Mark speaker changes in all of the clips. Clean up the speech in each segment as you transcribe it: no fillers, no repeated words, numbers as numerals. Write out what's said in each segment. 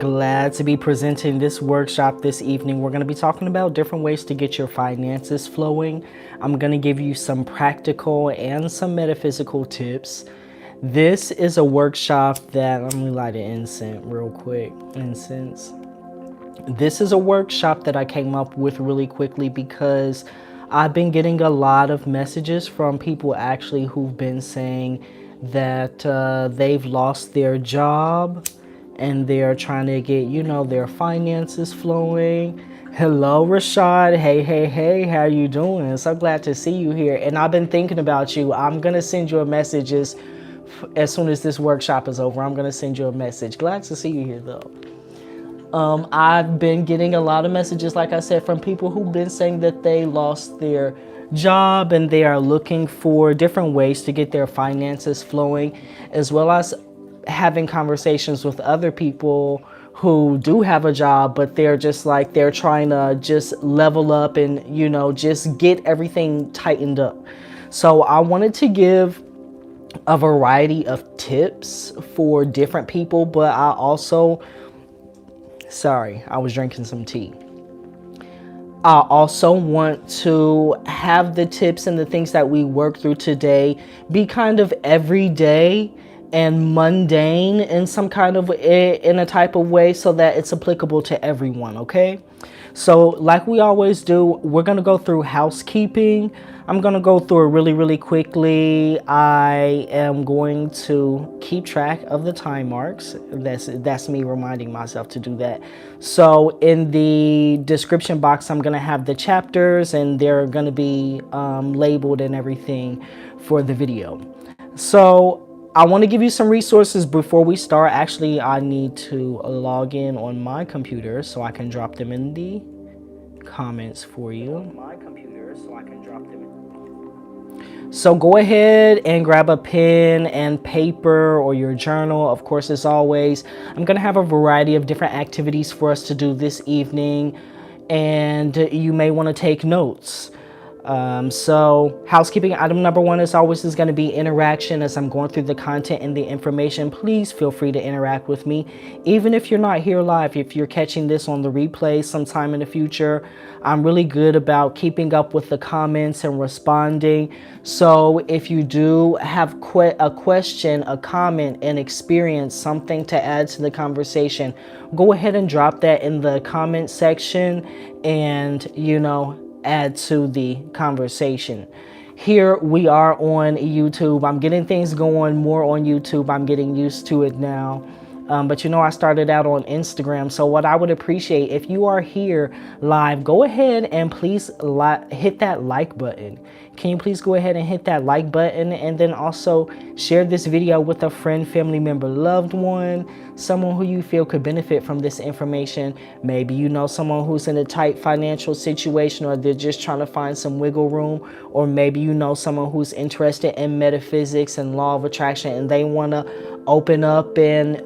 Speaker 1: Glad to be presenting this workshop this evening. We're going to be talking about different ways to get your finances flowing. I'm going to give you some practical and some metaphysical tips. This is a workshop that, let me light an incense real quick. Incense. This is a workshop that I came up with really quickly because I've been getting a lot of messages from people actually who've been saying that they've lost their job and they're trying to get, their finances flowing. Hello, Rashad. Hey, how you doing? So glad to see you here. And I've been thinking about you. I'm going to send you a message as soon as this workshop is over. I'm going to send you a message. Glad to see you here, though. I've been getting a lot of messages, like I said, from people who've been saying that they lost their job and they are looking for different ways to get their finances flowing, as well as having conversations with other people who do have a job, but they're just like, they're trying to just level up and, just get everything tightened up. So I wanted to give a variety of tips for different people, but I also, sorry, I was drinking some tea. I also want to have the tips and the things that we work through today be kind of everyday and mundane in some kind of, in a type of way, so that it's applicable to everyone, okay? So like we always do, we're going to go through housekeeping. I'm going to go through it really quickly. I am going to keep track of the time marks. That's me reminding myself to do that. So in the description box, I'm going to have the chapters and they're going to be labeled and everything for the video. So I want to give you some resources before we start. Actually, I need to log in on my computer so I can drop them in the comments for you. So go ahead and grab a pen and paper or your journal. Of course, as always, I'm going to have a variety of different activities for us to do this evening, and you may want to take notes. So housekeeping item number one, as always, is going to be interaction. As I'm going through the content and the information, please feel free to interact with me. Even if you're not here live, if you're catching this on the replay sometime in the future, I'm really good about keeping up with the comments and responding. So if you do have a question, a comment, an experience, something to add to the conversation, go ahead and drop that in the comment section and, add to the conversation. Here we are on YouTube. I'm getting things going more on YouTube. I'm getting used to it now. But I started out on Instagram. So what I would appreciate, if you are here live, go ahead and please hit that like button. Can you please go ahead and hit that like button, and then also share this video with a friend, family member, loved one, someone who you feel could benefit from this information. Maybe someone who's in a tight financial situation, or they're just trying to find some wiggle room, or maybe someone who's interested in metaphysics and law of attraction and they want to open up and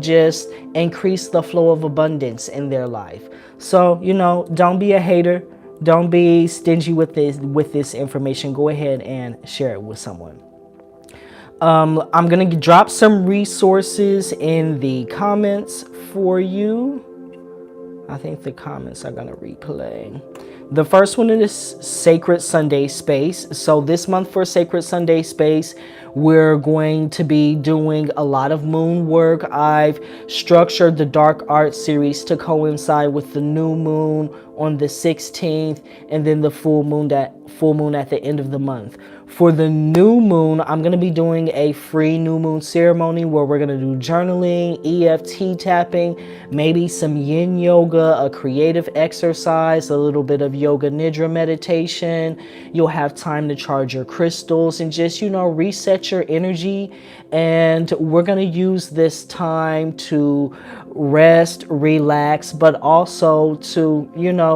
Speaker 1: just increase the flow of abundance in their life. So don't be a hater. Don't be stingy with this information. Go ahead and share it with someone. I'm going to drop some resources in the comments for you. I think the comments are going to replay. The first one is Sacred Sunday Space. So this month for Sacred Sunday Space, we're going to be doing a lot of moon work. I've structured the Dark Art series to coincide with the new moon on the 16th and then the full moon at the end of the month. For the new moon, I'm going to be doing a free new moon ceremony where we're going to do journaling, EFT tapping, maybe some yin yoga, a creative exercise, a little bit of yoga nidra meditation. You'll have time to charge your crystals and just, reset your energy. And we're going to use this time to rest, relax, but also to,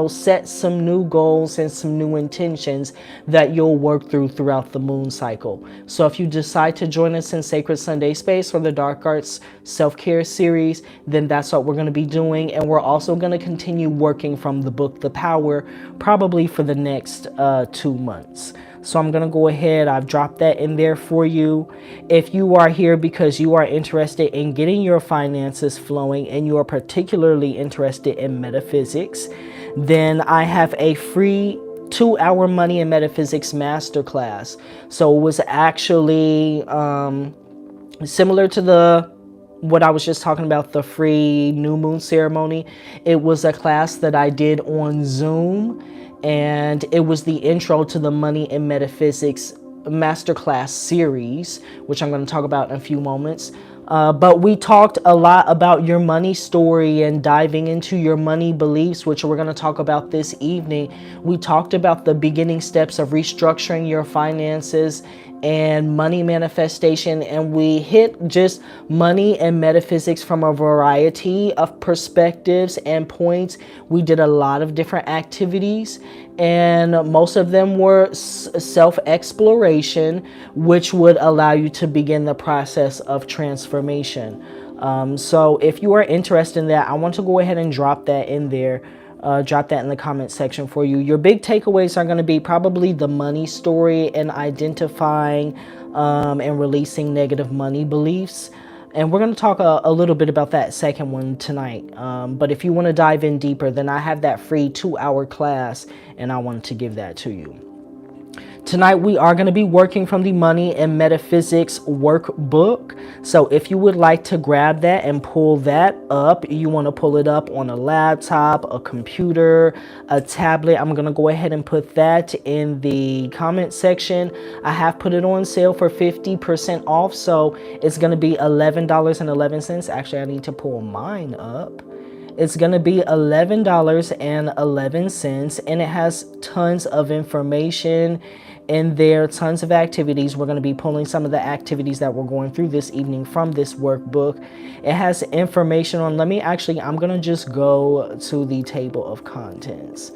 Speaker 1: set some new goals and some new intentions that you'll work throughout the moon cycle. So if you decide to join us in Sacred Sunday Space or the Dark Arts Self-Care series, then that's what we're going to be doing. And we're also going to continue working from the book, The Power, probably for the next 2 months. So I'm going to go ahead. I've dropped that in there for you. If you are here because you are interested in getting your finances flowing and you are particularly interested in metaphysics, then I have a free 2-hour money and metaphysics masterclass. So it was actually similar to what I was just talking about, the free new moon ceremony. It was a class that I did on Zoom, and it was the intro to the money and metaphysics masterclass series, which I'm going to talk about in a few moments. But we talked a lot about your money story and diving into your money beliefs, which we're going to talk about this evening. We talked about the beginning steps of restructuring your finances and money manifestation, and we hit just money and metaphysics from a variety of perspectives and points. We did a lot of different activities, and most of them were self-exploration, which would allow you to begin the process of transformation. So if you are interested in that, I want to go ahead and drop that in there. Drop that in the comment section for you. Your big takeaways are going to be probably the money story and identifying and releasing negative money beliefs. And we're going to talk a little bit about that second one tonight. But if you want to dive in deeper, then I have that free 2-hour class, and I wanted to give that to you. Tonight we are going to be working from the Money and Metaphysics workbook. So if you would like to grab that and pull that up, you want to pull it up on a laptop, a computer, a tablet. I'm going to go ahead and put that in the comment section. I have put it on sale for 50% off, so it's going to be $11.11. Actually, I need to pull mine up. It's going to be $11.11, and it has tons of information in there, tons of activities. We're going to be pulling some of the activities that we're going through this evening from this workbook. It has information on, I'm going to just go to the table of contents.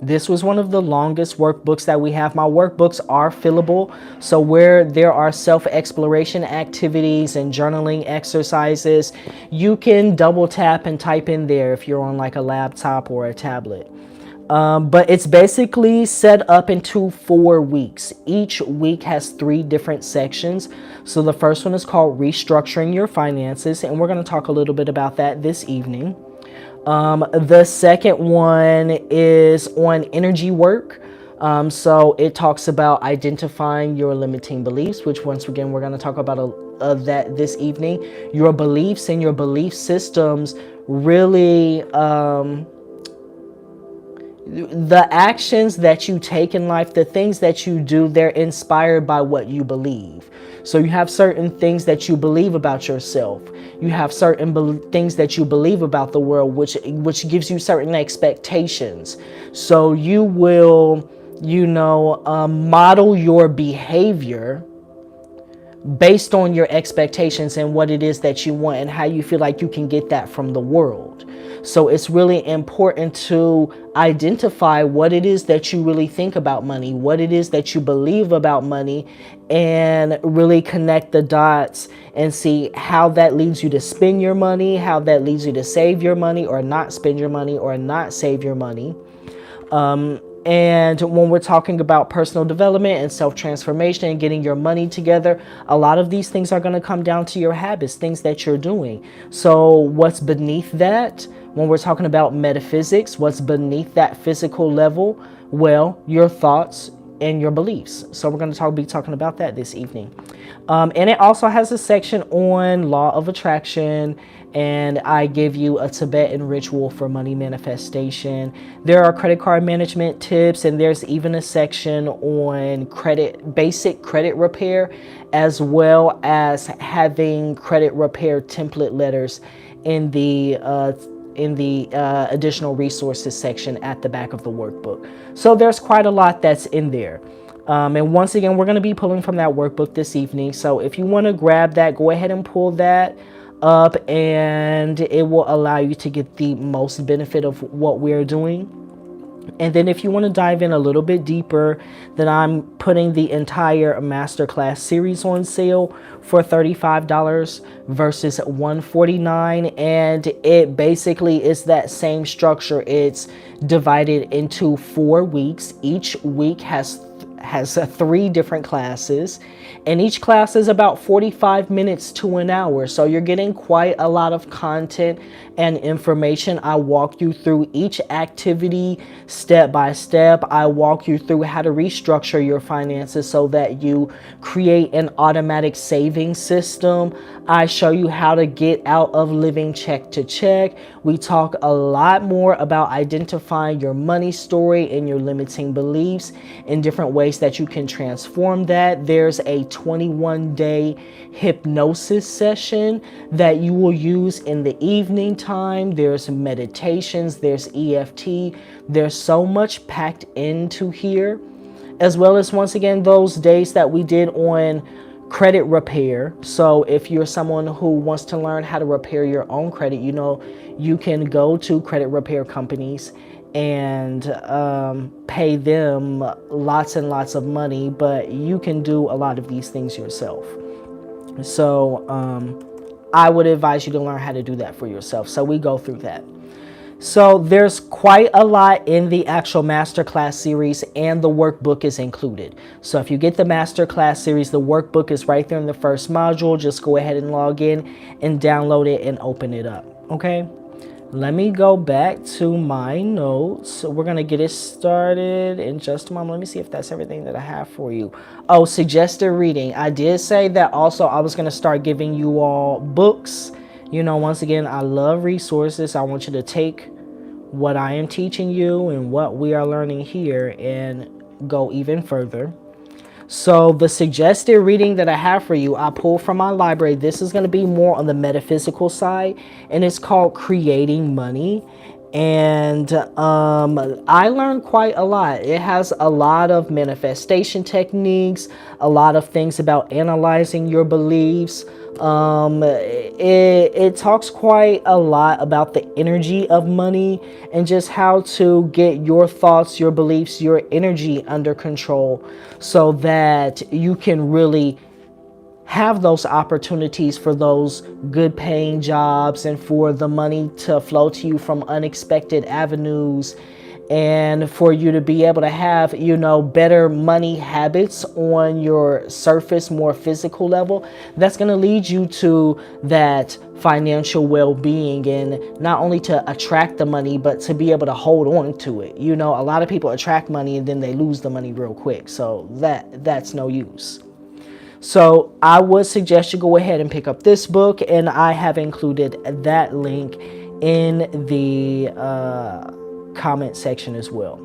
Speaker 1: This was one of the longest workbooks that we have. My workbooks are fillable, so where there are self-exploration activities and journaling exercises, you can double tap and type in there if you're on like a laptop or a tablet. But it's basically set up into 4 weeks. Each week has 3 different sections. So the first one is called Restructuring Your Finances, and we're going to talk a little bit about that this evening. The second one is on energy work. So it talks about identifying your limiting beliefs, which once again, we're going to talk about that this evening. Your beliefs and your belief systems really, the actions that you take in life, the things that you do, they're inspired by what you believe. So you have certain things that you believe about yourself. You have certain things that you believe about the world, which gives you certain expectations. So you will, model your behavior based on your expectations and what it is that you want and how you feel like you can get that from the world. So it's really important to identify what it is that you really think about money, what it is that you believe about money, and really connect the dots and see how that leads you to spend your money, how that leads you to save your money or not spend your money or not save your money. And when we're talking about personal development and self-transformation and getting your money together, a lot of these things are going to come down to your habits, things that you're doing. So what's beneath that? When we're talking about metaphysics, what's beneath that physical level? Well, your thoughts and your beliefs. So we're going to be talking about that this evening. And it also has a section on law of attraction, and I give you a Tibetan ritual for money manifestation. There are credit card management tips, and there's even a section on basic credit repair, as well as having credit repair template letters in the additional resources section at the back of the workbook. So there's quite a lot that's in there. And once again, we're going to be pulling from that workbook this evening. So if you want to grab that, go ahead and pull that up, and it will allow you to get the most benefit of what we're doing. And then if you want to dive in a little bit deeper, then I'm putting the entire masterclass series on sale for $35 versus $149. And it basically is that same structure. It's divided into 4 weeks. Each week has 3 different classes, and each class is about 45 minutes to an hour. So you're getting quite a lot of content and information. I walk you through each activity step by step. I walk you through how to restructure your finances so that you create an automatic saving system. I show you how to get out of living check to check. We talk a lot more about identifying your money story and your limiting beliefs in different ways that you can transform that. There's a 21-day hypnosis session that you will use in the evening time. There's meditations, there's EFT. There's so much packed into here, as well as, once again, those days that we did on credit repair. So if you're someone who wants to learn how to repair your own credit, you can go to credit repair companies and pay them lots and lots of money, but you can do a lot of these things yourself. So I would advise you to learn how to do that for yourself. So we go through that. So there's quite a lot in the actual masterclass series, and the workbook is included. So if you get the masterclass series, the workbook is right there in the first module. Just go ahead and log in and download it and open it up. Okay. Let me go back to my notes. We're going to get it started in just a moment. Let me see if that's everything that I have for you. Oh, suggested reading. I did say that also I was going to start giving you all books. Once again, I love resources. I want you to take what I am teaching you and what we are learning here and go even further. So the suggested reading that I have for you, I pulled from my library. This is going to be more on the metaphysical side, and it's called Creating Money. And I learned quite a lot. It has a lot of manifestation techniques, a lot of things about analyzing your beliefs. It talks quite a lot about the energy of money and just how to get your thoughts, your beliefs, your energy under control so that you can really have those opportunities for those good paying jobs and for the money to flow to you from unexpected avenues, and for you to be able to have, better money habits on your surface, more physical level. That's going to lead you to that financial well-being, and not only to attract the money, but to be able to hold on to it. A lot of people attract money and then they lose the money real quick. So that's no use. So I would suggest you go ahead and pick up this book, and I have included that link in the comment section as well.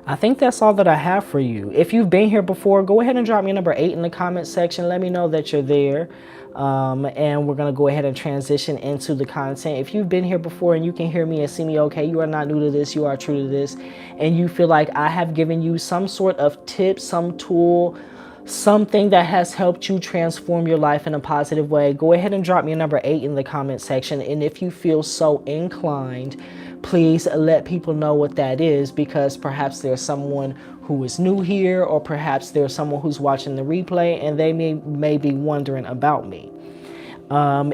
Speaker 1: I think that's all that I have for you. If you've been here before, go ahead and drop me number 8 in the comment section. Let me know that you're there. And we're going to go ahead and transition into the content. If you've been here before and you can hear me and see me okay, you are not new to this, you are true to this, and you feel like I have given you some sort of tip, some tool, something that has helped you transform your life in a positive way, go ahead and drop me a number 8 in the comment section. And if you feel so inclined, please let people know what that is, because perhaps there's someone who is new here, or perhaps there's someone who's watching the replay and they may be wondering about me.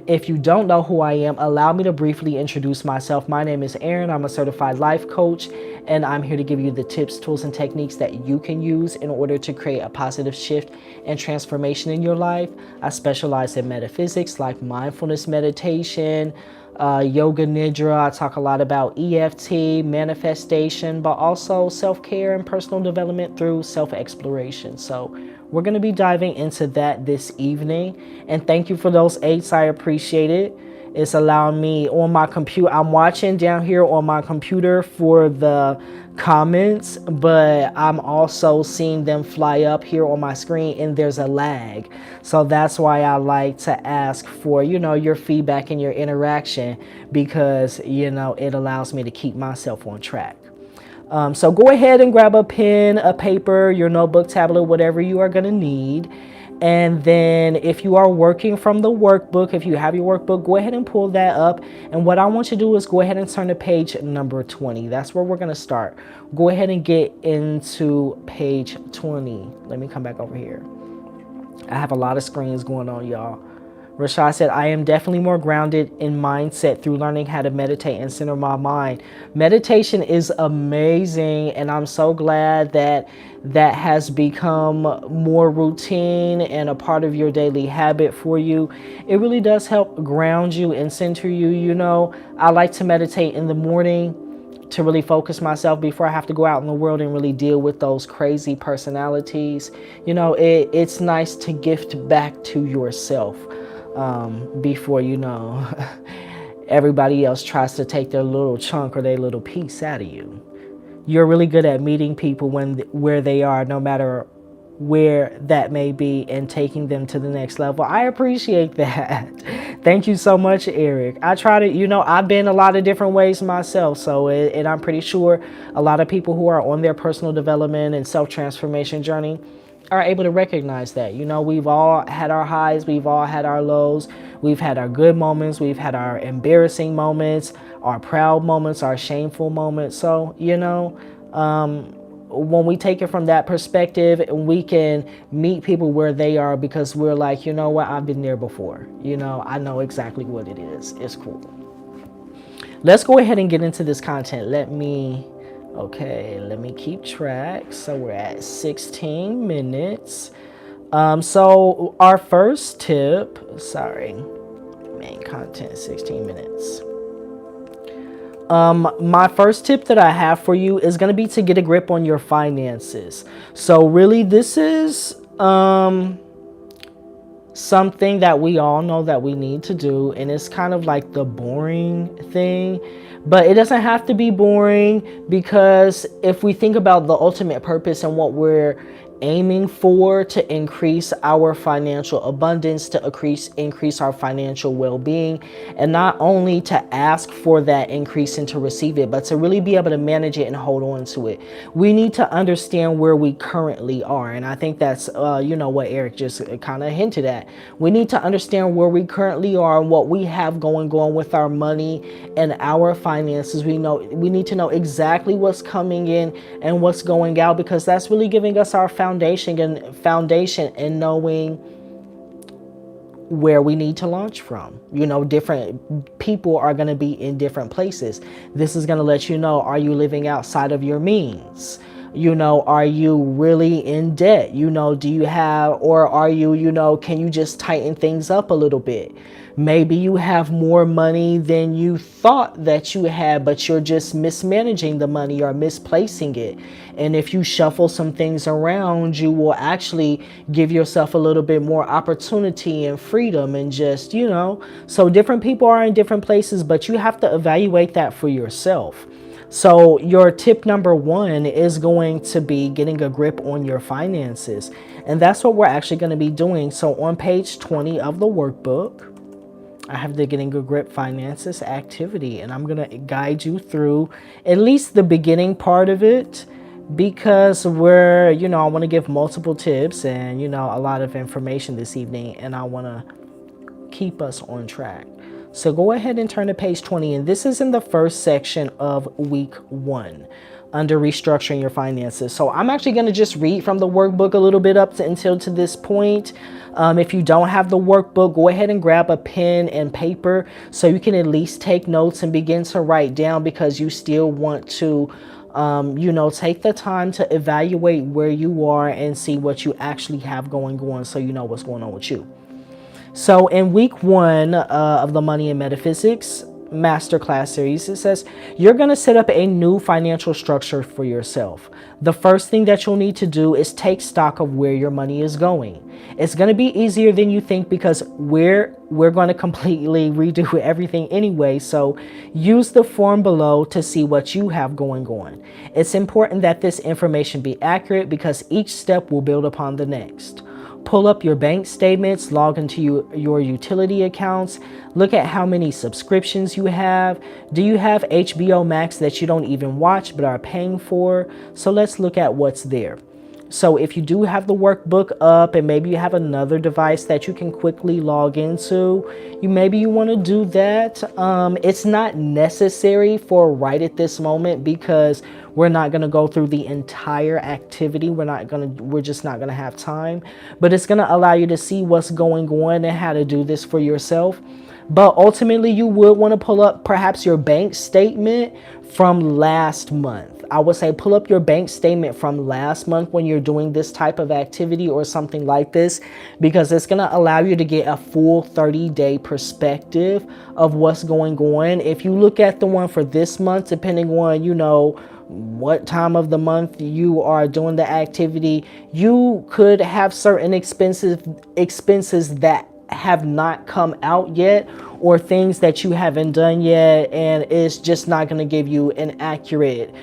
Speaker 1: If you don't know who I am, allow me to briefly introduce myself. My name is Aaron. I'm a certified life coach, and I'm here to give you the tips, tools, and techniques that you can use in order to create a positive shift and transformation in your life. I specialize in metaphysics like mindfulness meditation, yoga nidra. I talk a lot about EFT, manifestation, but also self-care and personal development through self-exploration. So we're going to be diving into that this evening. And thank you for those 8s. I appreciate it. It's allowing me on my computer. I'm watching down here on my computer for the comments, but I'm also seeing them fly up here on my screen, and there's a lag. So that's why I like to ask for, your feedback and your interaction, because, it allows me to keep myself on track. So go ahead and grab a pen, a paper, your notebook, tablet, whatever you are going to need. And then if you are working from the workbook, if you have your workbook, go ahead and pull that up. And what I want you to do is go ahead and turn to page number 20. That's where we're going to start. Go ahead and get into page 20. Let me come back over here. I have a lot of screens going on, y'all. Rashad said, I am definitely more grounded in mindset through learning how to meditate and center my mind. Meditation is amazing, and I'm so glad that that has become more routine and a part of your daily habit for you. It really does help ground you and center you. You know, I like to meditate in the morning to really focus myself before I have to go out in the world and really deal with those crazy personalities. You know, it's nice to gift back to yourself before, you know, everybody else tries to take their little chunk or their little piece out of you. You're really good at meeting people where they are, no matter where that may be, and taking them to the next level. I appreciate that. Thank you so much, Eric. I try to, you know, I've been a lot of different ways myself. So, and I'm pretty sure a lot of people who are on their personal development and self-transformation journey are able to recognize that. You know, we've all had our highs, we've all had our lows, we've had our good moments, we've had our embarrassing moments, our proud moments, our shameful moments. So, you know, when we take it from that perspective, we can meet people where they are, because we're like, you know what, I've been there before. You know, I know exactly what it is. It's cool. Let's go ahead and get into this content. Let me keep track. So we're at 16 minutes. So our first tip, main content, 16 minutes. My first tip that I have for you is going to be to get a grip on your finances. So really, this is something that we all know that we need to do, and it's kind of like the boring thing, but it doesn't have to be boring, because if we think about the ultimate purpose and what we're aiming for, to increase our financial abundance, to increase our financial well-being, and not only to ask for that increase and to receive it, but to really be able to manage it and hold on to it, we need to understand where we currently are. And I think that's you know, what Eric just kind of hinted at. We need to understand where we currently are and what we have going with our money and our finances. We need to know exactly what's coming in and what's going out, because that's really giving us our foundation and knowing where we need to launch from. You know, different people are going to be in different places. This is going to let you know, are you living outside of your means? You know, are you really in debt? You know, do you have, or are you, you know, can you just tighten things up a little bit? Maybe you have more money than you thought that you had, but you're just mismanaging the money or misplacing it. And if you shuffle some things around, you will actually give yourself a little bit more opportunity and freedom, and just, you know, so different people are in different places, but you have to evaluate that for yourself. So your tip number 1 is going to be getting a grip on your finances. And that's what we're actually going to be doing. So on page 20 of the workbook, I have the Getting a Grip Finances activity, and I'm going to guide you through at least the beginning part of it, because we're, you know, I want to give multiple tips and, you know, a lot of information this evening, and I want to keep us on track. So go ahead and turn to page 20, and this is in the first section of week 1 under restructuring your finances. So I'm actually going to just read from the workbook a little bit until this point. If you don't have the workbook, go ahead and grab a pen and paper so you can at least take notes and begin to write down, because you still want to you know, take the time to evaluate where you are and see what you actually have going on, so you know what's going on with you. So in week 1 of the Money and Metaphysics Masterclass series, it says you're going to set up a new financial structure for yourself. The first thing that you'll need to do is take stock of where your money is going. It's going to be easier than you think, because we're going to completely redo everything anyway. So use the form below to see what you have going on. It's important that this information be accurate, because each step will build upon the next. Pull up your bank statements, log into your utility accounts, look at how many subscriptions you have. Do you have HBO Max that you don't even watch but are paying for? So let's look at what's there. So if you do have the workbook up and maybe you have another device that you can quickly log into, maybe you want to do that. It's not necessary for right at this moment because we're not going to go through the entire activity. We're just not going to have time, but it's going to allow you to see what's going on and how to do this for yourself. But ultimately, you would want to pull up perhaps your bank statement from last month. I would say pull up your bank statement from last month when you're doing this type of activity or something like this, because it's going to allow you to get a full 30-day perspective of what's going on. If you look at the one for this month, depending on, what time of the month you are doing the activity, you could have certain expenses that have not come out yet, or things that you haven't done yet, and it's just not going to give you an accurate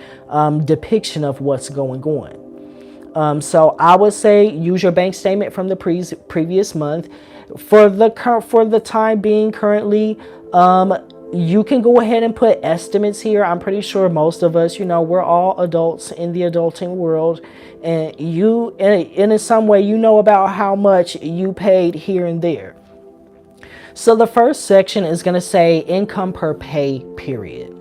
Speaker 1: depiction of what's going on. So I would say use your bank statement from the previous month. For the time being currently, you can go ahead and put estimates here. I'm pretty sure most of us, we're all adults in the adulting world, and you, in some way, about how much you paid here and there. So the first section is going to say income per pay period.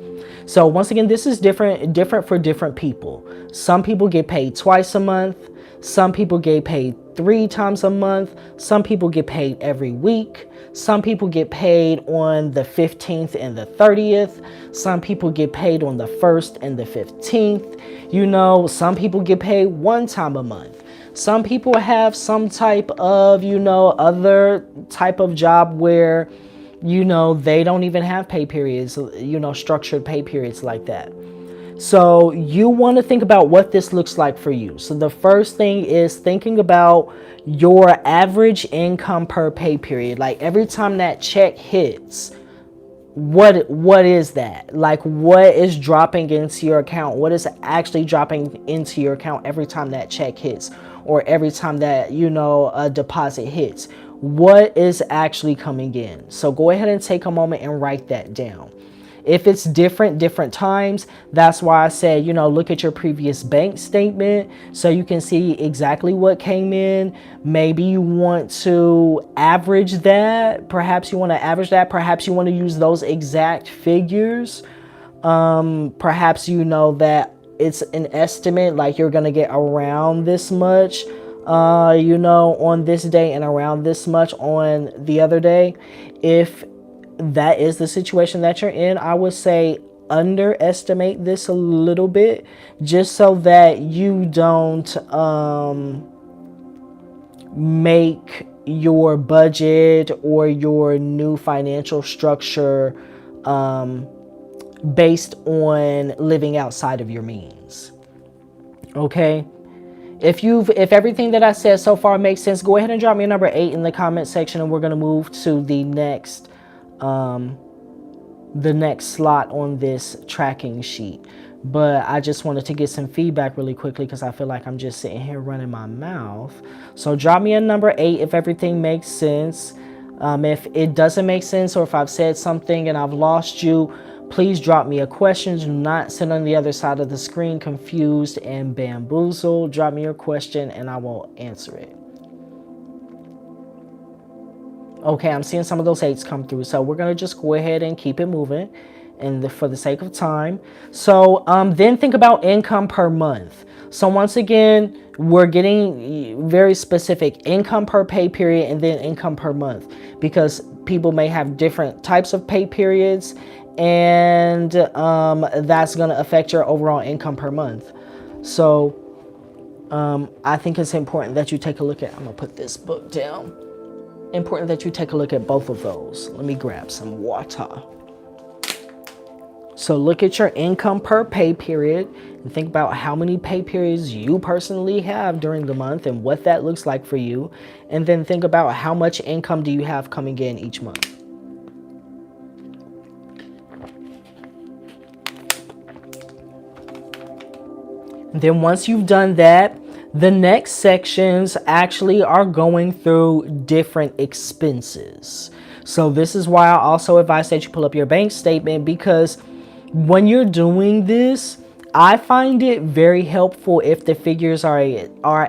Speaker 1: So once again, this is different for different people. Some people get paid twice a month. Some people get paid 3 times a month. Some people get paid every week. Some people get paid on the 15th and the 30th. Some people get paid on the 1st and the 15th. Some people get paid 1 time a month. Some people have some type of, other type of job where, they don't even have pay periods, structured pay periods like that. So you want to think about what this looks like for you. So the first thing is thinking about your average income per pay period. Like every time that check hits, what is that? Like what is dropping into your account? What is actually dropping into your account every time that check hits, or every time that, a deposit hits? What is actually coming in? So go ahead and take a moment and write that down. If it's different times, that's why I said, look at your previous bank statement so you can see exactly what came in. Maybe you want to average that. Perhaps you want to average that. Perhaps you want to use those exact figures. Perhaps that it's an estimate, like you're going to get around this much, on this day and around this much on the other day. If that is the situation that you're in, I would say underestimate this a little bit, just so that you don't make your budget or your new financial structure based on living outside of your means. Okay? If everything that I said so far makes sense, go ahead and drop me a number 8 in the comment section, and we're going to move to the next slot on this tracking sheet. But I just wanted to get some feedback really quickly because I feel like I'm just sitting here running my mouth. So drop me a number 8 if everything makes sense. If it doesn't make sense, or if I've said something and I've lost you, please drop me a question. Do not sit on the other side of the screen confused and bamboozled. Drop me your question and I will answer it. Okay, I'm seeing some of those 8s come through. So we're going to just go ahead and keep it moving for the sake of time. So then think about income per month. So once again, we're getting very specific: income per pay period and then income per month, because people may have different types of pay periods, and that's going to affect your overall income per month. So I think it's important that you take a look at, I'm going to put this book down. Important that you take a look at both of those. Let me grab some water. So look at your income per pay period and think about how many pay periods you personally have during the month and what that looks like for you. And then think about how much income do you have coming in each month. And then once you've done that, the next sections actually are going through different expenses. So this is why I also advise that you pull up your bank statement, because when you're doing this, I find it very helpful if the figures are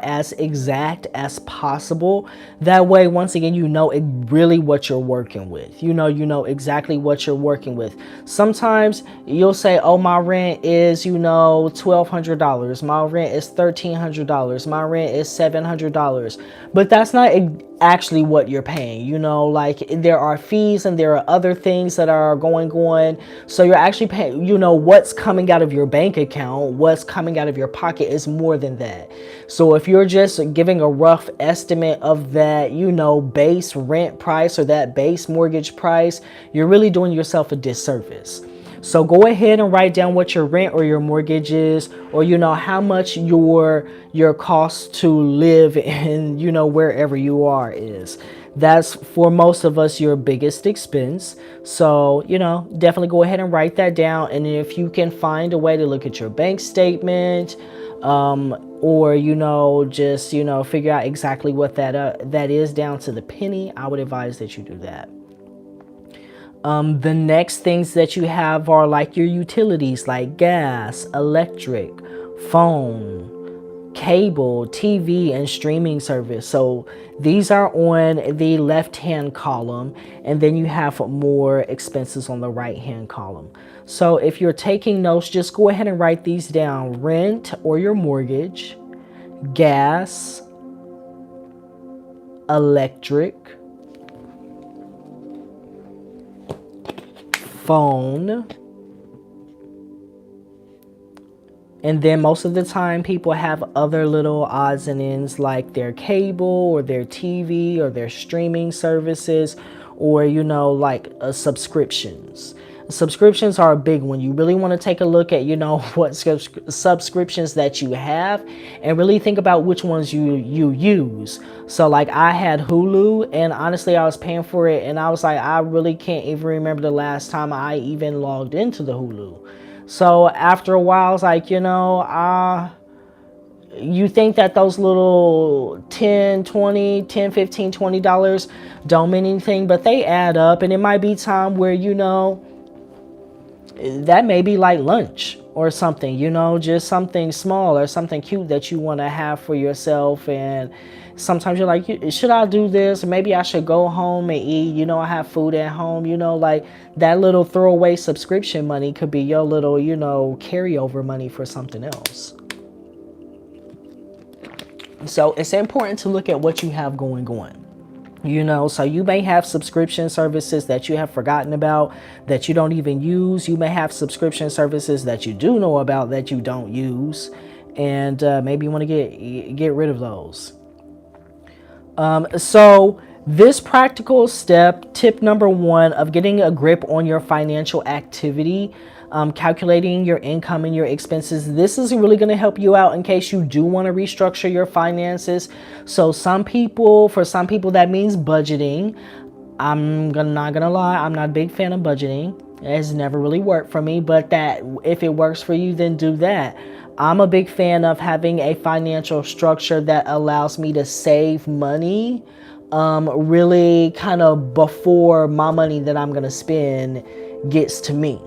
Speaker 1: as exact as possible. That way, once again, you know really what you're working with. You know exactly what you're working with. Sometimes you'll say, oh, my rent is, $1,200. My rent is $1,300. My rent is $700. But that's not actually what you're paying. Like there are fees and there are other things that are going on. So you're actually paying, what's coming out of your bank account, what's coming out of your pocket is more than that. So if you're just giving a rough estimate of that, base rent price or that base mortgage price, you're really doing yourself a disservice. So go ahead and write down what your rent or your mortgage is, or how much your cost to live in, wherever you are is. That's for most of us your biggest expense. So, definitely go ahead and write that down. And if you can find a way to look at your bank statement, or just figure out exactly what that is down to the penny, I would advise that you do that. The next things that you have are like your utilities, like gas, electric, phone, cable, TV, and streaming service. So these are on the left-hand column, and then you have more expenses on the right-hand column. So if you're taking notes, just go ahead and write these down. Rent or your mortgage, gas, electric, phone, and then most of the time people have other little odds and ends like their cable or their TV or their streaming services, or like subscriptions. Subscriptions are a big one. You really want to take a look at what subscriptions that you have and really think about which ones you use. So like I had Hulu, and honestly I was paying for it and I was like, I really can't even remember the last time I even logged into the Hulu. So after a while I was like, you think that those little $10, $20, $10, $15, $20 don't mean anything, but they add up, and it might be time where that may be like lunch or something, just something small or something cute that you want to have for yourself. And sometimes you're like, should I do this? Maybe I should go home and eat. I have food at home. Like that little throwaway subscription money could be your little, carryover money for something else. So it's important to look at what you have going on. So you may have subscription services that you have forgotten about that you don't even use. You may have subscription services that you do know about that you don't use, and maybe you want to get rid of those. So this practical step, tip number 1 of getting a grip on your financial activity, calculating your income and your expenses. This is really going to help you out in case you do want to restructure your finances. So for some people that means budgeting. I'm not gonna lie, I'm not a big fan of budgeting. It has never really worked for me, but that if it works for you, then do that. I'm a big fan of having a financial structure that allows me to save money, really kind of before my money that I'm gonna spend gets to me.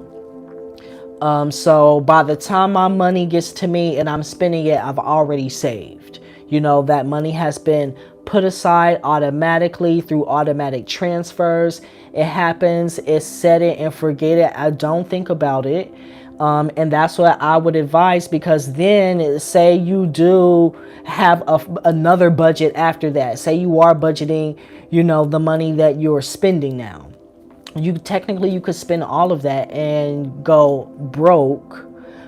Speaker 1: So by the time my money gets to me and I'm spending it, I've already saved. That money has been put aside automatically through automatic transfers. It happens, it's set it and forget it. I don't think about it. And that's what I would advise, because then say you do have another budget after that. Say you are budgeting, the money that you're spending now. You could spend all of that and go broke,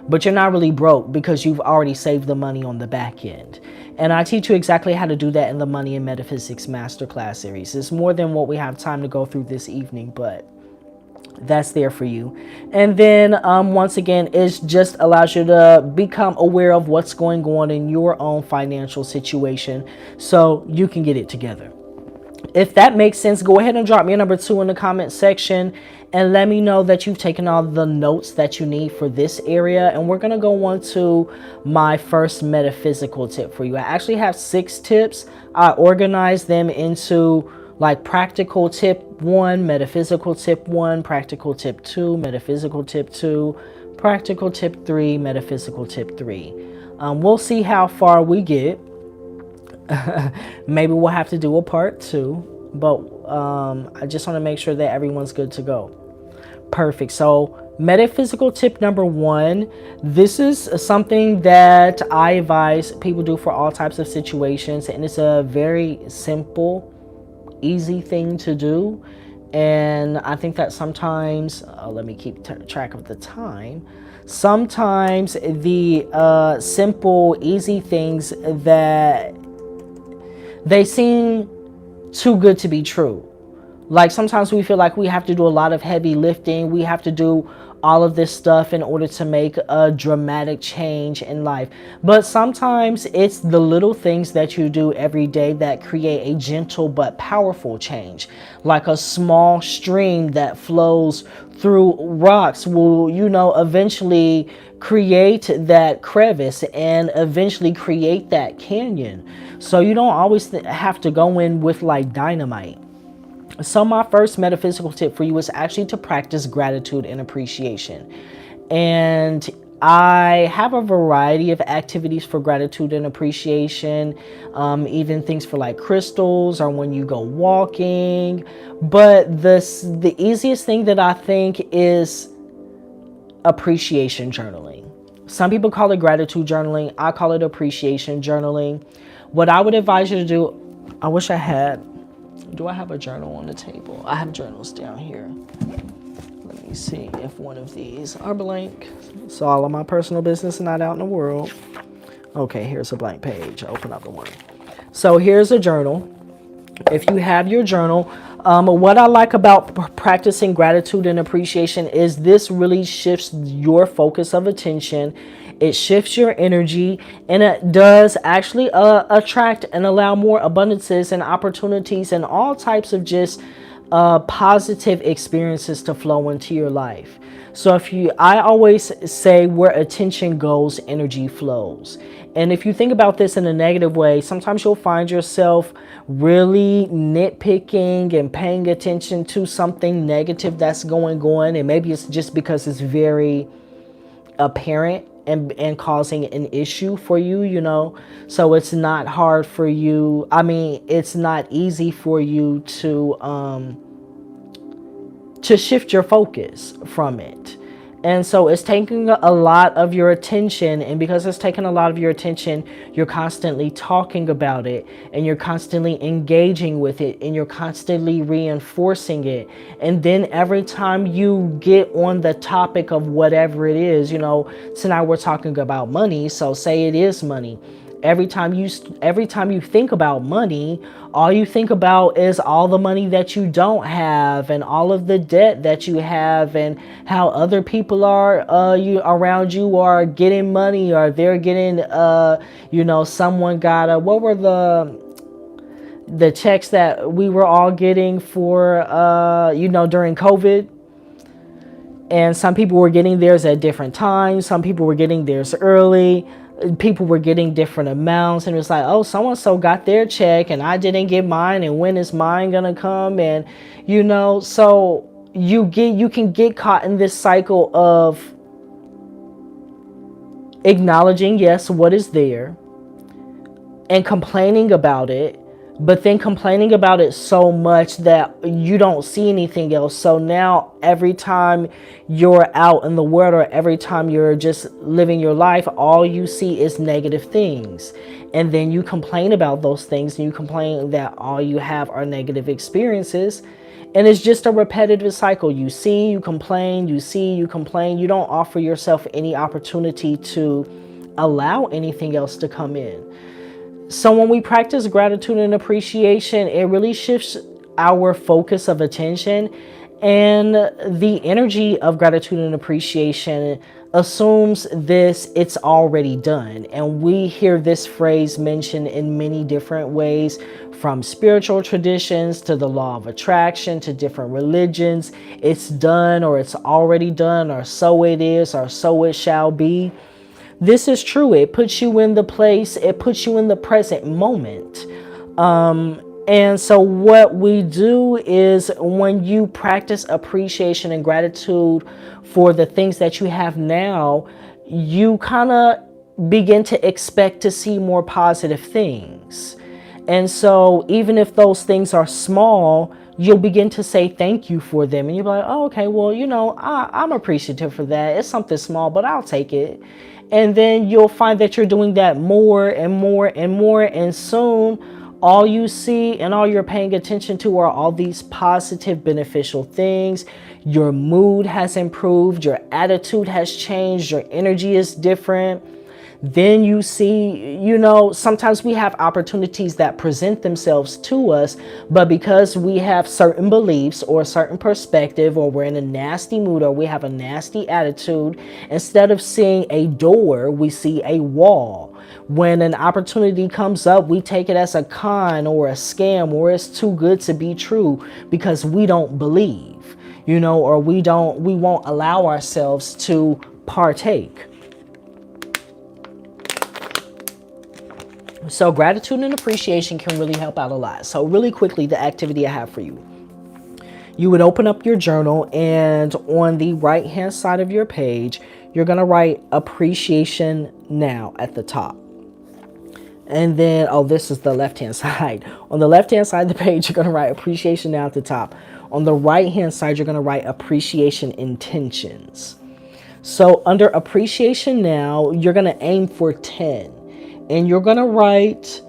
Speaker 1: but you're not really broke because you've already saved the money on the back end. And I teach you exactly how to do that in the Money and Metaphysics Masterclass series. It's more than what we have time to go through this evening, but that's there for you. And then once again, it just allows you to become aware of what's going on in your own financial situation so you can get it together. If that makes sense, go ahead and drop me a number 2 in the comment section and let me know that you've taken all the notes that you need for this area. And we're going to go on to my first metaphysical tip for you. I actually have 6 tips. I organized them into like practical tip 1, metaphysical tip 1, practical tip 2, metaphysical tip 2, Practical tip 3, metaphysical tip 3. We'll see how far we get. Maybe we'll have to do a part 2, but I just want to make sure that everyone's good to go. Perfect. So metaphysical tip number 1, this is something that I advise people do for all types of situations, and it's a very simple, easy thing to do. And I think that sometimes, let me keep track of the time. Sometimes the simple, easy things that they seem too good to be true. Like sometimes we feel like we have to do a lot of heavy lifting. We have to do all of this stuff in order to make a dramatic change in life. But sometimes it's the little things that you do every day that create a gentle but powerful change. Like a small stream that flows through rocks will, eventually create that crevice and eventually create that canyon. So you don't always have to go in with like dynamite. So my first metaphysical tip for you is actually to practice gratitude and appreciation. And I have a variety of activities for gratitude and appreciation, even things for like crystals or when you go walking. But the easiest thing that I think is appreciation journaling. Some people call it gratitude journaling. I call it appreciation journaling. What I would advise you to do, I wish I had, do I have a journal on the table? I have journals down here. Let me see if one of these are blank. So all of my personal business is not out in the world. Okay, here's a blank page. Open up the one. So here's a journal. If you have your journal, what I like about practicing gratitude and appreciation is this really shifts your focus of attention. It shifts your energy, and it does actually attract and allow more abundances and opportunities and all types of just positive experiences to flow into your life. So I always say where attention goes, energy flows. And if you think about this in a negative way, sometimes you'll find yourself really nitpicking and paying attention to something negative that's going on. And maybe it's just because it's very apparent and causing an issue for you, so it's not hard for you. I mean, it's not easy for you to shift your focus from it. And so it's taking a lot of your attention, and because it's taking a lot of your attention, you're constantly talking about it, and you're constantly engaging with it, and you're constantly reinforcing it. And then every time you get on the topic of whatever it is, tonight we're talking about money, so say it is money. Every time you think about money, all you think about is all the money that you don't have and all of the debt that you have and how other people are around you are getting money, or they're getting someone got what were the checks that we were all getting for during COVID. And some people were getting theirs at different times. Some people were getting theirs early. People were getting different amounts, and it's like, oh, so got their check and I didn't get mine, and when is mine gonna come? And so you can get caught in this cycle of acknowledging, yes, what is there, and complaining about it, but then complaining about it so much that you don't see anything else. So now every time you're out in the world, or every time you're just living your life, all you see is negative things. And then you complain about those things, and you complain that all you have are negative experiences. And it's just a repetitive cycle. You see, you complain, you see, you complain. You don't offer yourself any opportunity to allow anything else to come in. So when we practice gratitude and appreciation, it really shifts our focus of attention, and the energy of gratitude and appreciation assumes it's already done. And we hear this phrase mentioned in many different ways, from spiritual traditions to the law of attraction to different religions. It's done, or it's already done, or so it is, or so it shall be. This is true. It puts you in the place, it puts you in the present moment. And so what we do is when you practice appreciation and gratitude for the things that you have now, you kind of begin to expect to see more positive things. And so even if those things are small, you'll begin to say thank you for them. And you'll be like, oh, okay, well, I'm appreciative for that. It's something small, but I'll take it. And then you'll find that you're doing that more and more and more. And soon all you see and all you're paying attention to are all these positive, beneficial things. Your mood has improved. Your attitude has changed. Your energy is different. Then you see, sometimes we have opportunities that present themselves to us, but because we have certain beliefs or a certain perspective, or we're in a nasty mood, or we have a nasty attitude, instead of seeing a door, we see a wall. When an opportunity comes up, we take it as a con or a scam, or it's too good to be true because we don't believe, or we won't allow ourselves to partake. So gratitude and appreciation can really help out a lot. So really quickly, the activity I have for you. You would open up your journal, and on the right hand side of your page, you're going to write appreciation now at the top. And then, this is the left hand side. On the left hand side of the page, you're going to write appreciation now at the top. On the right hand side, you're going to write appreciation intentions. So under appreciation now, you're going to aim for 10. And you're going to write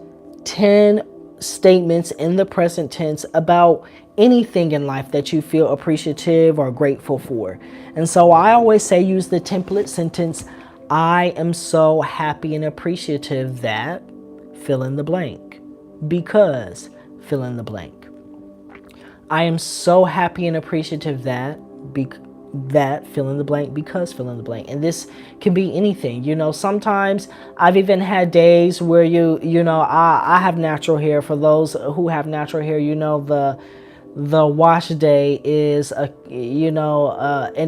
Speaker 1: 10 statements in the present tense about anything in life that you feel appreciative or grateful for. And so I always say use the template sentence, I am so happy and appreciative that fill in the blank, because fill in the blank. I am so happy and appreciative that fill in the blank, because fill in the blank. And this can be anything. Sometimes I've even had days where I have natural hair. For those who have natural hair, the wash day is an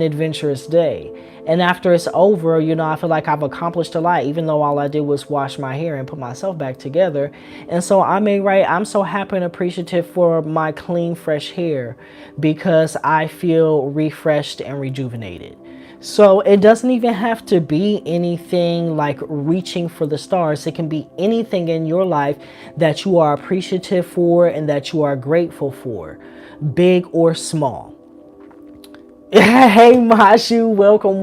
Speaker 1: adventurous day. And after it's over, I feel like I've accomplished a lot, even though all I did was wash my hair and put myself back together. And so I may write, I'm so happy and appreciative for my clean, fresh hair because I feel refreshed and rejuvenated. So it doesn't even have to be anything like reaching for the stars. It can be anything in your life that you are appreciative for and that you are grateful for, big or small. Hey, Mashu, welcome.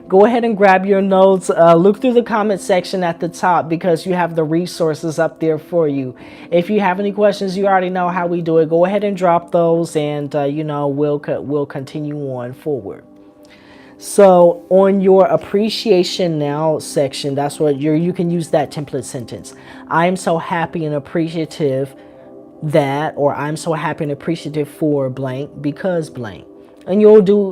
Speaker 1: Go ahead and grab your notes. Look through the comment section at the top because you have the resources up there for you. If you have any questions, you already know how we do it. Go ahead and drop those, and we'll continue on forward. So on your appreciation now section, that's what you can use that template sentence. I am so happy and appreciative that, or I'm so happy and appreciative for blank because blank. And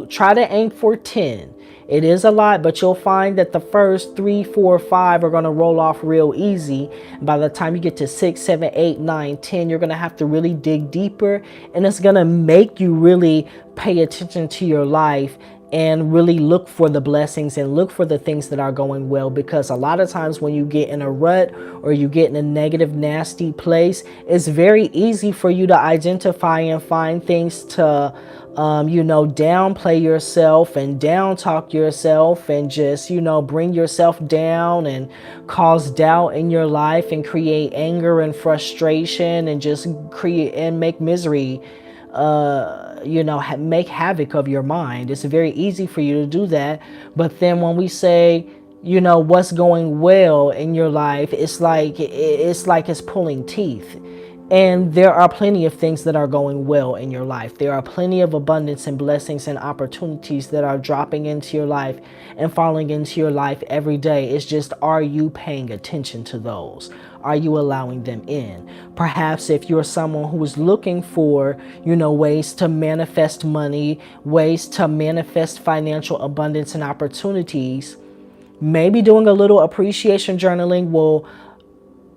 Speaker 1: try to aim for 10. It is a lot, but you'll find that the first 3, 4, 5 are going to roll off real easy. And by the time you get to 6, 7, 8, 9, 10, you're going to have to really dig deeper, and it's going to make you really pay attention to your life and really look for the blessings and look for the things that are going well. Because a lot of times when you get in a rut or you get in a negative, nasty place, it's very easy for you to identify and find things to, downplay yourself and down talk yourself and just, bring yourself down and cause doubt in your life and create anger and frustration and just create and make misery, make havoc of your mind. It's very easy for you to do that. But then when we say, what's going well in your life, it's like it's pulling teeth. And there are plenty of things that are going well in your life. There are plenty of abundance and blessings and opportunities that are dropping into your life and falling into your life every day. It's just, are you paying attention to those? Are you allowing them in? Perhaps if you're someone who is looking for, ways to manifest money, ways to manifest financial abundance and opportunities, maybe doing a little appreciation journaling will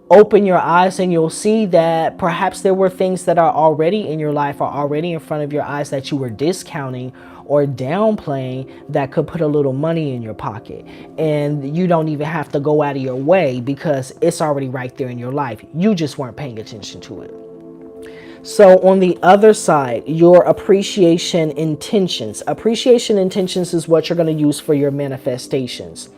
Speaker 1: open your eyes, and you'll see that perhaps there were things that are already in your life or already in front of your eyes that you were discounting or downplaying that could put a little money in your pocket. And you don't even have to go out of your way because it's already right there in your life. You just weren't paying attention to it. So on the other side, your appreciation intentions. Appreciation intentions is what you're going to use for your manifestations.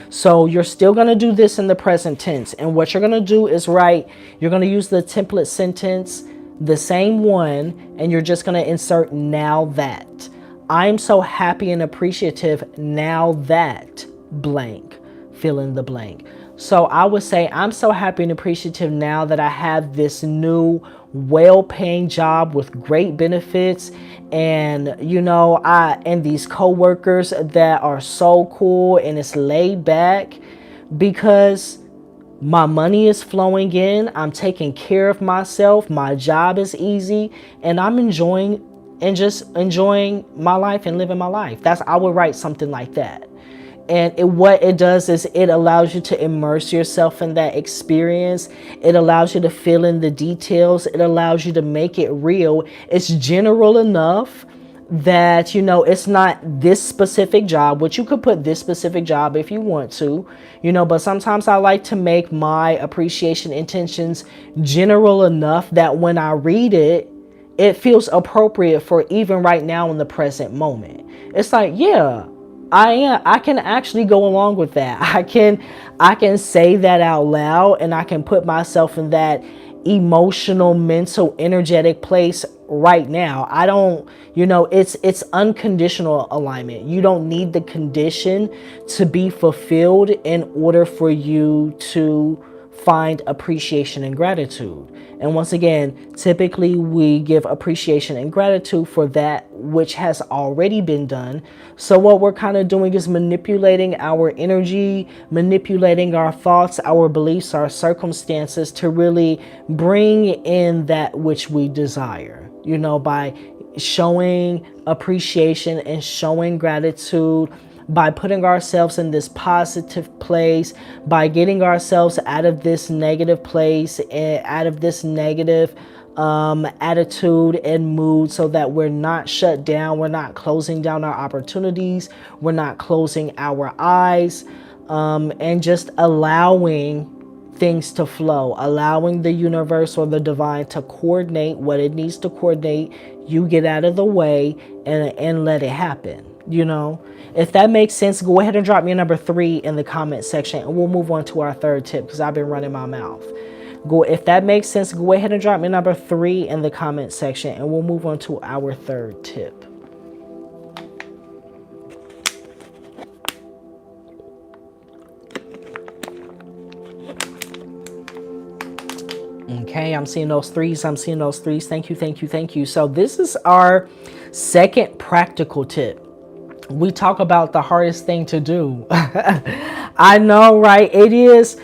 Speaker 1: So you're still going to do this in the present tense. And what you're going to do is you're going to use the template sentence, the same one, and you're just going to insert now that. I'm so happy and appreciative now that blank, fill in the blank. So I would say I'm so happy and appreciative now that I have this new well-paying job with great benefits, and and these coworkers that are so cool, and it's laid back because my money is flowing in, I'm taking care of myself, my job is easy, and I'm enjoying my life and living my life. I would write something like that. And what it does is it allows you to immerse yourself in that experience. It allows you to fill in the details. It allows you to make it real. It's general enough that, it's not this specific job, which you could put this specific job if you want to, but sometimes I like to make my appreciation intentions general enough that when I read it, it feels appropriate for even right now in the present moment. It's like, yeah, I can actually go along with that. I can say that out loud, and I can put myself in that emotional, mental, energetic place right now. I don't, it's unconditional alignment. You don't need the condition to be fulfilled in order for you to find appreciation and gratitude. And once again, typically we give appreciation and gratitude for that which has already been done. So what we're kind of doing is manipulating our energy, manipulating our thoughts, our beliefs, our circumstances to really bring in that which we desire, by showing appreciation and showing gratitude, by putting ourselves in this positive place, by getting ourselves out of this negative place, and out of this negative attitude and mood, so that we're not shut down, we're not closing down our opportunities, we're not closing our eyes, and just allowing things to flow, allowing the universe or the divine to coordinate what it needs to coordinate. You get out of the way and let it happen. If that makes sense, go ahead and drop me a number 3 in the comment section, and we'll move on to our third tip because I've been running my mouth. If that makes sense, go ahead and drop me number 3 in the comment section, and we'll move on to our third tip. Okay, I'm seeing those threes. Thank you. So this is our second practical tip. We talk about the hardest thing to do. I know, right? It is,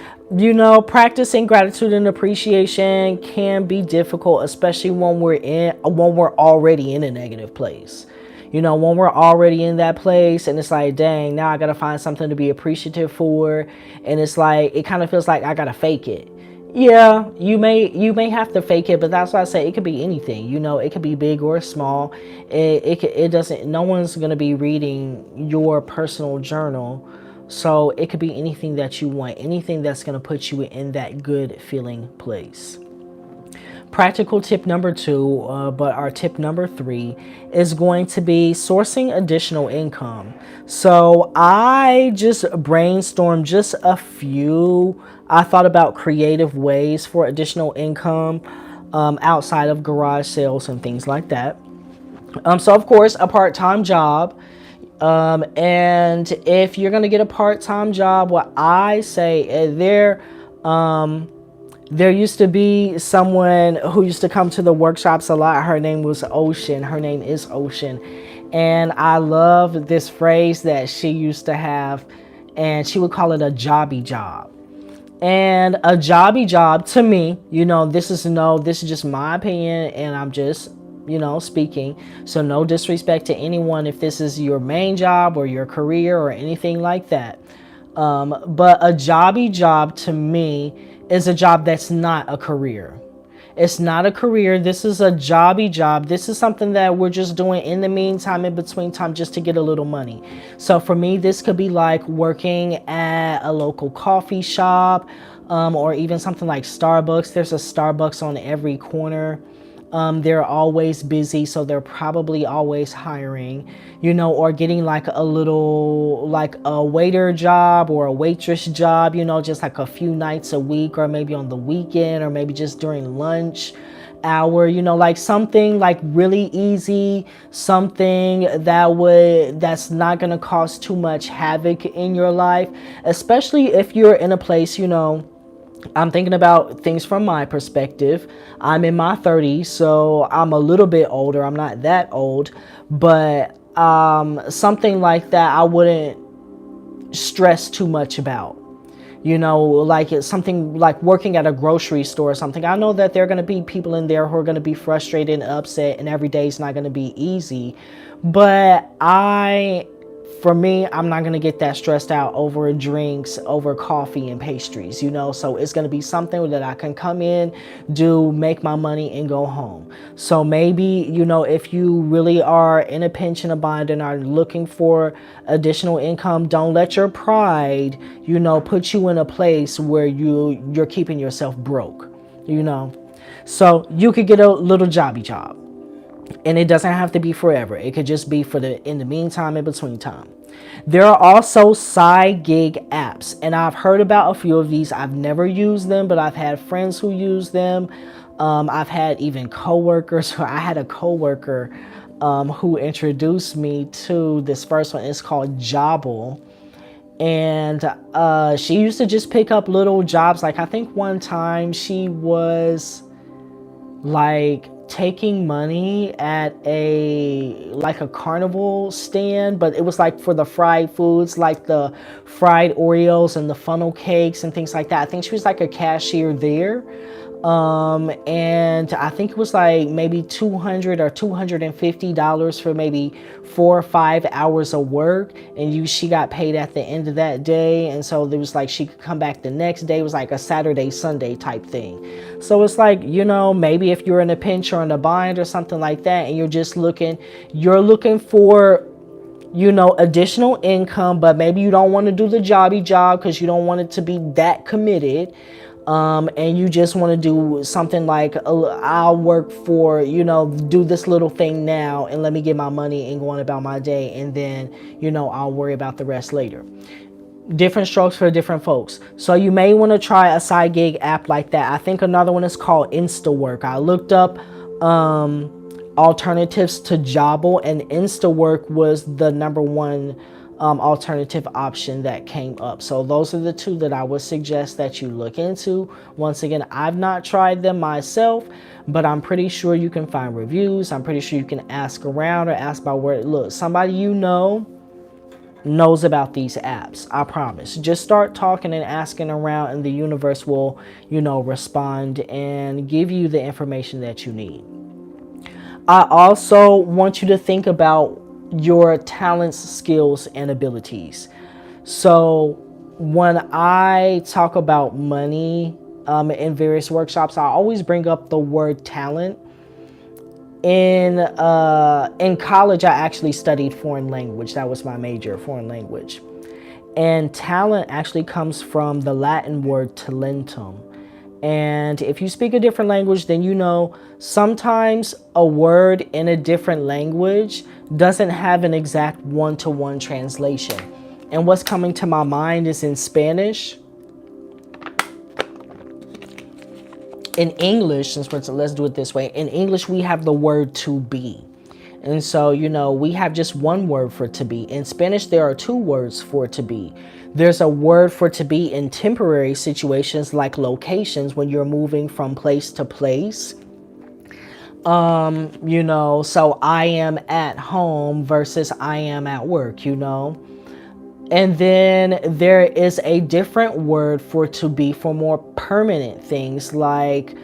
Speaker 1: practicing gratitude and appreciation can be difficult, especially when we're already in a negative place. When we're already in that place, and it's like, dang, now I got to find something to be appreciative for. And it's like, it kind of feels like I got to fake it. Yeah, you may have to fake it, but that's why I say it could be anything. It could be big or small. It doesn't. No one's gonna be reading your personal journal, so it could be anything that you want, anything that's gonna put you in that good feeling place. Practical tip number 2, but our tip number 3 is going to be sourcing additional income. So I just brainstormed just a few. I thought about creative ways for additional income outside of garage sales and things like that. So of course, a part-time job. And if you're going to get a part-time job, what I say, there used to be someone who used to come to the workshops a lot. Her name was Ocean. Her name is Ocean. And I love this phrase that she used to have, and she would call it a jobby job. And a jobby job to me, this is just my opinion, and I'm just, speaking. So no disrespect to anyone if this is your main job or your career or anything like that. But a jobby job to me is a job that's not a career. It's not a career. This is a jobby job. This is something that we're just doing in the meantime, in between time, just to get a little money. So for me, this could be like working at a local coffee shop, or even something like Starbucks. There's a Starbucks on every corner. They're always busy, so they're probably always hiring, or getting like a little, like a waiter job or a waitress job, just like a few nights a week, or maybe on the weekend, or maybe just during lunch hour, like something like really easy, something that's not going to cause too much havoc in your life, especially if you're in a place, I'm thinking about things from my perspective. I'm in my 30s, so I'm a little bit older. I'm not that old, but something like that I wouldn't stress too much about. Like it's something like working at a grocery store or something. I know that there are going to be people in there who are going to be frustrated and upset, and every day is not going to be easy. But for me, I'm not going to get that stressed out over drinks, over coffee and pastries, so it's going to be something that I can come in, do, make my money and go home. So maybe, if you really are in a pinch and a bind and are looking for additional income, don't let your pride, put you in a place where you're keeping yourself broke, So you could get a little jobby job. And it doesn't have to be forever. It could just be in the meantime, in between time. There are also side gig apps, and I've heard about a few of these. I've never used them, but I've had friends who use them. I've had even coworkers. I had a coworker who introduced me to this first one. It's called Jobble. And she used to just pick up little jobs. Like I think one time she was like taking money at a carnival stand, but it was like for the fried foods, like the fried Oreos and the funnel cakes and things like that. I think she was like a cashier there. And I think it was like maybe $200 or $250 for maybe 4 or 5 hours of work, and she got paid at the end of that day. And so there was like she could come back the next day. It was like a Saturday Sunday type thing. So it's like, maybe if you're in a pinch or in a bind or something like that, and you're looking for additional income, but maybe you don't want to do the jobby job because you don't want it to be that committed. And you just want to do something like, I'll work for, do this little thing now and let me get my money and go on about my day. And then, I'll worry about the rest later. Different strokes for different folks. So you may want to try a side gig app like that. I think another one is called InstaWork. I looked up alternatives to Jobble, and InstaWork was the number one alternative option that came up. So those are the two that I would suggest that you look into. Once again, I've not tried them myself, but I'm pretty sure you can find reviews. I'm pretty sure you can ask around or ask about where, look, somebody knows about these apps. I promise. Just start talking and asking around, and the universe will, respond and give you the information that you need. I also want you to think about your talents, skills, and abilities. So when I talk about money in various workshops, I always bring up the word talent. In college, I actually studied foreign language. That was my major, foreign language. And talent actually comes from the Latin word talentum. And if you speak a different language, then sometimes a word in a different language doesn't have an exact one-to-one translation. And what's coming to my mind is in Spanish. In English, let's do it this way. In English, we have the word to be. And so, we have just one word for to be. In Spanish, there are two words for to be. There's a word for to be in temporary situations like locations, when you're moving from place to place. So I am at home versus I am at work, And then there is a different word for to be for more permanent things, like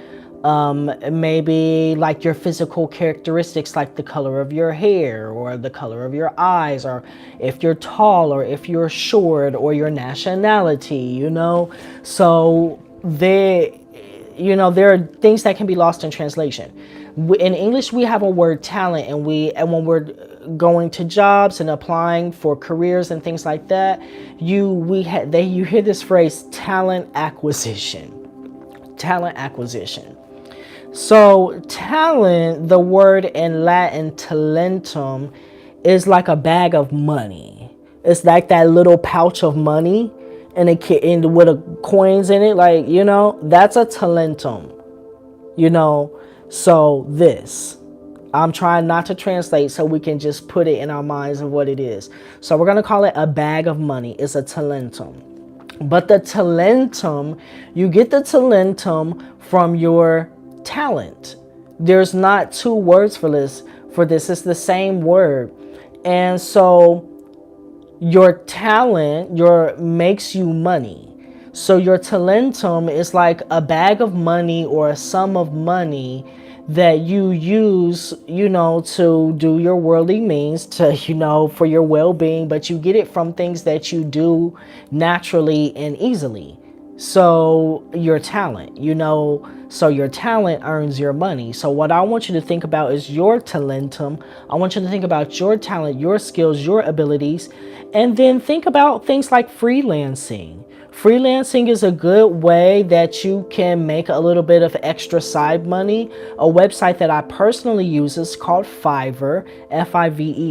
Speaker 1: maybe like your physical characteristics, like the color of your hair or the color of your eyes, or if you're tall or if you're short, or your nationality, So there are things that can be lost in translation. In English, we have a word talent, and when we're going to jobs and applying for careers and things like that, you hear this phrase talent acquisition. Talent acquisition. So talent, the word in Latin talentum, is like a bag of money. It's like that little pouch of money and with coins in it, like, that's a talentum. So this, I'm trying not to translate so we can just put it in our minds of what it is. So we're going to call it a bag of money. It's a talentum. But the talentum, you get the talentum from your talent. There's not two words for this. It's the same word. And so your talent makes you money. So your talentum is like a bag of money or a sum of money that you use, to do your worldly means, to, for your well-being, but you get it from things that you do naturally and easily. So your talent, so your talent earns your money. So what I want you to think about is your talentum. I want you to think about your talent, your skills, your abilities, and then think about things like freelancing. Freelancing is a good way that you can make a little bit of extra side money. A website that I personally use is called Fiverr, Fiverr.com.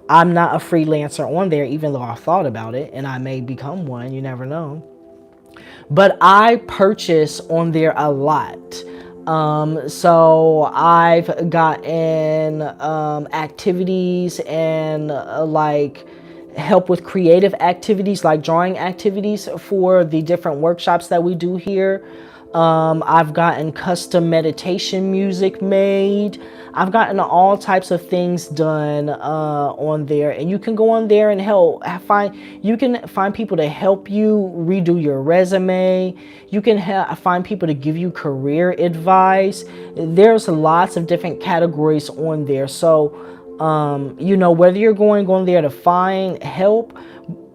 Speaker 1: I'm not a freelancer on there, even though I thought about it, and I may become one, you never know. But I purchase on there a lot. So I've gotten activities and help with creative activities like drawing activities for the different workshops that we do here. I've gotten custom meditation music made. I've gotten all types of things done on there, and you can go on there and you can find people to help you redo your resume. You can find people to give you career advice. There's lots of different categories on there. So whether you're going on there to find help,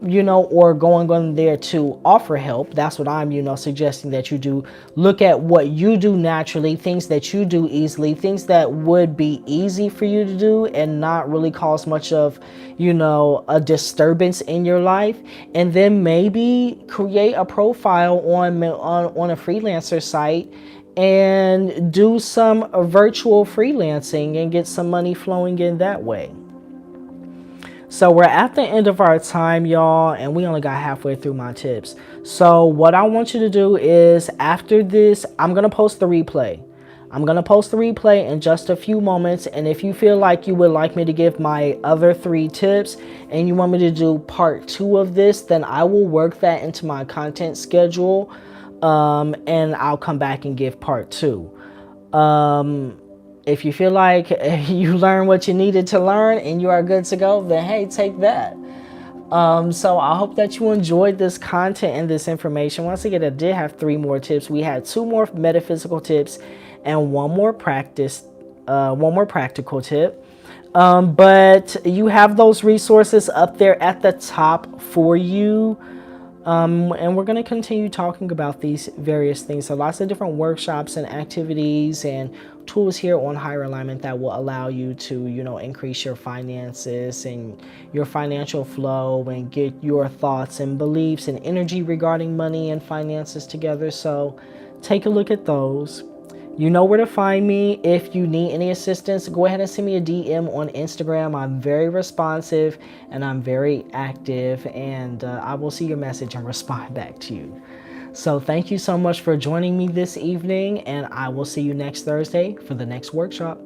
Speaker 1: or going on there to offer help, that's what I'm, suggesting that you do. Look at what you do naturally, things that you do easily, things that would be easy for you to do and not really cause much of, a disturbance in your life. And then maybe create a profile on a freelancer site and do some virtual freelancing and get some money flowing in that way. So we're at the end of our time, y'all, and we only got halfway through my tips. So what I want you to do is, after this, I'm going to post the replay. I'm going to post the replay in just a few moments. And if you feel like you would like me to give my other 3 tips and you want me to do part 2 of this, then I will work that into my content schedule. And I'll come back and give part 2. If you feel like you learned what you needed to learn and you are good to go, then hey, take that. So I hope that you enjoyed this content and this information. Once again, I did have 3 more tips. We had 2 more metaphysical tips and one more practical tip. But you have those resources up there at the top for you. And we're going to continue talking about these various things. So lots of different workshops and activities and tools here on Higher Alignment that will allow you to, increase your finances and your financial flow and get your thoughts and beliefs and energy regarding money and finances together. So take a look at those. You know where to find me. If you need any assistance, go ahead and send me a DM on Instagram. I'm very responsive and I'm very active, and I will see your message and respond back to you. So thank you so much for joining me this evening, and I will see you next Thursday for the next workshop.